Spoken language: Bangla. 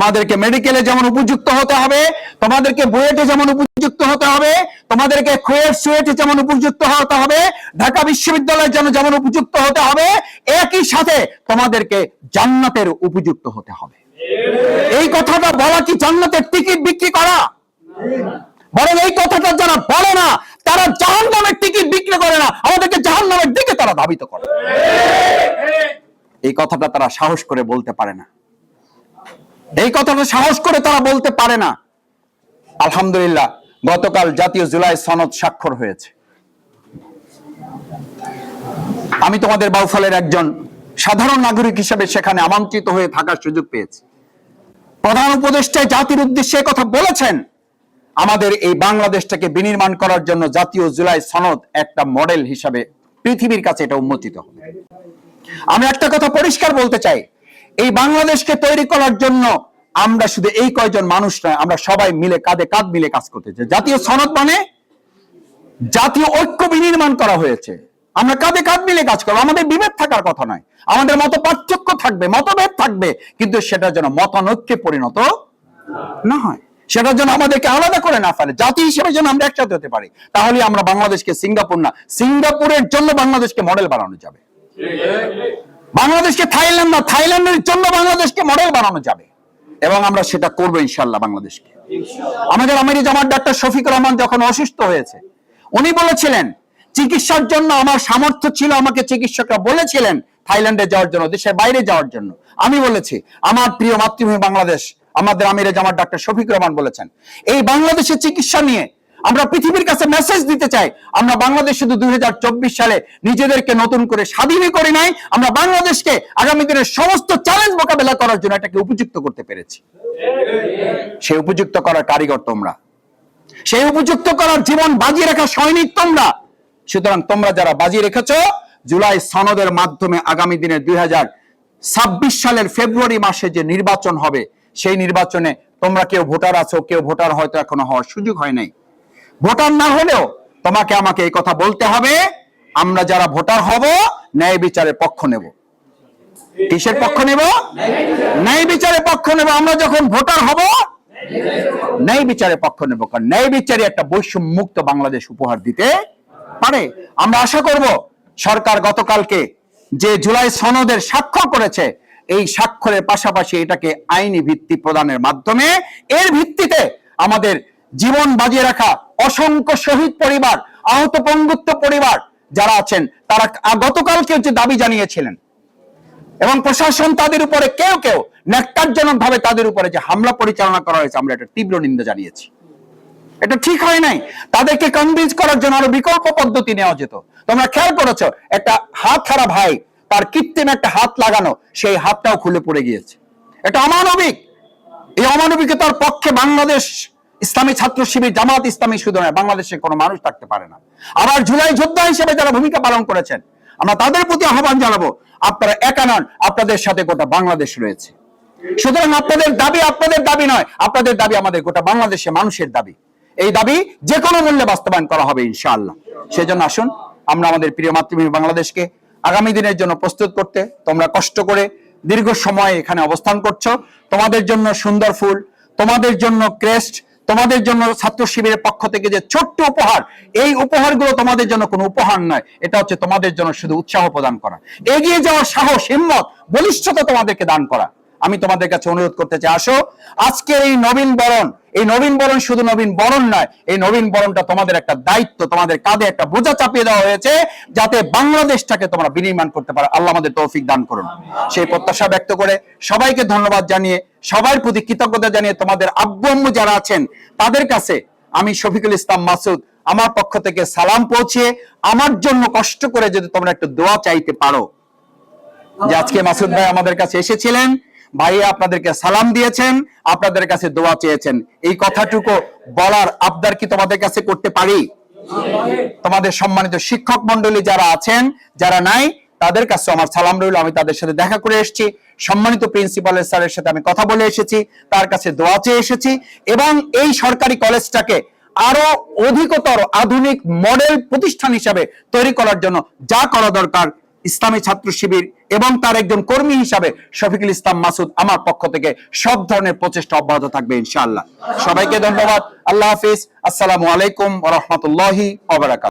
তোমাদেরকে মেডিকেলে যেমন উপযুক্ত হতে হবে, তোমাদেরকে বুয়েটে যেমন উপযুক্ত হতে হবে, তোমাদেরকে সুয়েটে যেমন উপযুক্ত হতে হবে, ঢাকা বিশ্ববিদ্যালয়ের জন্য যেমন উপযুক্ত হতে হবে, একই সাথে তোমাদেরকে জান্নাতের উপযুক্ত হতে হবে। এই কথাটা বলা কি জান্নাতের টিকিট বিক্রি করা? বরং এই কথাটা যারা বলে না তারা জাহান্নামের টিকিট বিক্রি করে না, আমাদেরকে জাহান্নামের দিকে তারা ধাবিত করে। এই কথাটা তারা সাহস করে বলতে পারে না, এই কথাটা সাহস করে তারা বলতে পারে না। আলহামদুলিল্লাহ, গতকাল জাতীয় জুলাই সনদ স্বাক্ষর হয়েছে। আমি তোমাদের বাউফলের একজন সাধারণ নাগরিক হিসেবে সেখানে আমন্ত্রিত হয়ে থাকার সুযোগ পেয়েছি। প্রধান উপদেষ্টা জাতির উদ্দেশ্যে কথা বলেছেন, আমাদের এই বাংলাদেশটাকে বিনির্মাণ করার জন্য জাতীয় জুলাই সনদ একটা মডেল হিসাবে পৃথিবীর কাছে এটা উন্মোচিত হবে। আমি একটা কথা পরিষ্কার বলতে চাই, এই বাংলাদেশকে তৈরি করার জন্য আমরা শুধু এই কয়জন মানুষ নয়, আমরা সবাই মিলে কাঁধে কাঁধ মিলে কাজ করতে চাই। জাতীয় সনদ মানে জাতীয় ঐক্য বিনির্মাণ করা হয়েছে, আমরা কাঁধে কাঁধ মিলে কাজ করবো। আমাদের বিভেদ থাকার কথা নয়, আমাদের মত পার্থক্য থাকবে, মতভেদ থাকবে, কিন্তু সেটা যেন মতানৈক্যে পরিণত না হয়, সেটা যেন আমাদেরকে আলাদা করে না ফেলে, জাতি হিসেবে যেন আমরা একসাথে হতে পারি। তাহলে আমরা বাংলাদেশকে সিঙ্গাপুর না, সিঙ্গাপুরের জন্য বাংলাদেশকে মডেল বানানো যাবে। বাংলাদেশকে থাইল্যান্ড না, থাইল্যান্ডের জন্য বাংলাদেশকে মডেল বানানো যাবে, এবং আমরা সেটা করবো ইনশাআল্লাহ। বাংলাদেশকে আমাদের আমির জামাত ডাক্তার শফিকুর রহমান যখন অসুস্থ হয়েছে, উনি বলেছিলেন চিকিৎসার জন্য আমার সামর্থ্য ছিল, আমাকে চিকিৎসকরা বলেছিলেন থাইল্যান্ডে যাওয়ার জন্য, দেশের বাইরে যাওয়ার জন্য। আমি বলেছি আমার প্রিয় মাতৃভূমি বাংলাদেশ, আমাদের আমির জামাত ডাক্তার শফিকুর রহমান বলেছেন এই বাংলাদেশের চিকিৎসা নিয়ে আমরা পৃথিবীর কাছে মেসেজ দিতে চাই, আমরা বাংলাদেশ শুধু 2024 সালে নিজেদেরকে নতুন করে স্বাধীনই করি নাই, আমরা বাংলাদেশকে আগামী দিনের সমস্ত চ্যালেঞ্জ মোকাবেলা করার জন্য এটাকে উপযুক্ত করতে পেরেছি। সেই উপযুক্ত করার কারিগর তোমরা, সেই উপযুক্ত করার জীবন বাজিয়ে রাখা সৈনিক তোমরা। সুতরাং তোমরা যারা বাজি রেখেছো জুলাই সনদের মাধ্যমে আগামী দিনের 2026 সালের ফেব্রুয়ারি মাসে যে নির্বাচন হবে, সেই নির্বাচনে তোমরা কেউ ভোটার আছো, কেউ ভোটার হয়তো এখনো হওয়ার সুযোগ হয় নাই। ভোটার না হলেও তোমাকে আমাকে এই কথা বলতে হবে, আমরা যারা ভোটার হব ন্যায় বিচারের পক্ষ নেব। কিসের পক্ষ নেব? ন্যায় বিচারের পক্ষ নেব। আমরা যখন ভোটার হব ন্যায় বিচারের পক্ষ নেব, কারণ ন্যায় বিচারে একটা বৈষম্য মুক্ত বাংলাদেশ উপহার দিতে পারে। আমরা আশা করব সরকার গতকালকে যে জুলাই সনদের স্বাক্ষর করেছে, এই স্বাক্ষরের পাশাপাশি এটাকে আইনি ভিত্তি প্রদানের মাধ্যমে এর ভিত্তিতে আমাদের জীবন বাজিয়ে রাখা অসংখ্য শহীদ পরিবার, আহত পঙ্গুত্ব পরিবার যারা আছেন, তারা গতকালকে যে দাবি জানিয়েছিলেন, এবং প্রশাসন তাদের উপরে কেউ কেউ ন্যাক্কারজনক ভাবে তাদের উপরে যে হামলা পরিচালনা করা হয়েছে, আমরা এটা তীব্র নিন্দা জানিয়েছি। এটা ঠিক হয় নাই। তাদেরকে কনভিন্স করার জন্য আরো বিকল্প পদ্ধতি নেওয়া যেত। তোমরা খেয়াল করেছো, একটা হাত হারা ভাই, তার কৃত্রিম একটা হাত লাগানো, সেই হাতটাও খুলে পড়ে গিয়েছে। এটা অমানবিক। এই অমানবিকতার পক্ষে বাংলাদেশ ইসলামী ছাত্র শিবির, জামাত ইসলামী শুধু নয়, বাংলাদেশে কোনো মানুষ থাকতে পারে না। আবার জুলাই যোদ্ধা হিসেবে যারা ভূমিকা পালন করেছেন, আমরা তাদের প্রতি আহ্বান জানাবো, আপনারা একা নন, আপনাদের সাথে গোটা বাংলাদেশ রয়েছে। সুতরাং আপনাদের দাবি আপনাদের দাবি নয়, আপনাদের দাবি আমাদের গোটা বাংলাদেশের মানুষের দাবি। এই দাবি যে কোনো মূল্যে বাস্তবায়ন করা হবে ইনশাআল্লাহ। সেজন্য আসুন আমরা আমাদের প্রিয় মাতৃভূমি বাংলাদেশকে আগামী দিনের জন্য প্রস্তুত করতে, তোমরা কষ্ট করে দীর্ঘ সময় এখানে অবস্থান করছো, তোমাদের জন্য সুন্দর ফুল, তোমাদের জন্য ক্রেস্ট, তোমাদের জন্য ছাত্র শিবিরের পক্ষ থেকে যে ছোট্ট উপহার, এই উপহারগুলো তোমাদের জন্য কোনো উপহার নয়, এটা হচ্ছে তোমাদের জন্য শুধু উৎসাহ প্রদান করা, এগিয়ে যাওয়ার সাহস, হিম্মত, বলিষ্ঠতা তোমাদেরকে দান করা। আমি তোমাদের কাছে অনুরোধ করতে চাই, আসো আজকের এই নবীন বরণ, এই নবীন বরণ শুধু নবীন বরণ নয়, এই নবীন বরণটা তোমাদের একটা দায়িত্ব, তোমাদের কাঁধে একটা বোঝা চাপিয়ে দেওয়া হয়েছে, যাতে বাংলাদেশটাকে তোমরা বিনির্মাণ করতে পারো। আল্লাহ আমাদের তৌফিক দান করুন। সেই প্রত্যাশা ব্যক্ত করে সবাইকে ধন্যবাদ জানিয়ে, সবার প্রতি কৃতজ্ঞতা জানিয়ে, তোমাদের আব্বু আম্মু যারা আছেন তাদের কাছে আমি শফিকুল ইসলাম মাসুদ আমার পক্ষ থেকে সালাম পৌঁছিয়ে, আমার জন্য কষ্ট করে যদি তোমরা একটু দোয়া চাইতে পারো, যে আজকে মাসুদ ভাই আমাদের কাছে এসেছিলেন, ভাই আপনাদেরকে সালাম দিয়েছেন, আপনাদের কাছে দোয়া চেয়েছেন, এই কথাটুকু বলার আবদার কি তোমাদের কাছে করতে পারি? তোমাদের সম্মানিত শিক্ষক মন্ডলী যারা আছেন, যারা নাই, তাদের কাছে আমার সালাম রইল। আমি তাদের সাথে দেখা করে এসেছি, সম্মানিত প্রিন্সিপালের স্যারের সাথে আমি কথা বলে এসেছি, তার কাছে দোয়া চেয়ে এসেছি, এবং এই সরকারি কলেজটাকে আরো অধিকতর আধুনিক মডেল প্রতিষ্ঠান হিসাবে তৈরি করার জন্য যা করা দরকার ইসলামী ছাত্র শিবির এবং তার একজন কর্মী হিসাবে শফিকুল ইসলাম মাসুদ আমার পক্ষ থেকে সব ধরনের প্রচেষ্টা অব্যাহত থাকবে ইনশাআল্লাহ। সবাইকে ধন্যবাদ। আল্লাহ হাফিজ। আসসালামু আলাইকুম ওয়া রাহমাতুল্লাহি ওয়া বারাকাতুহু।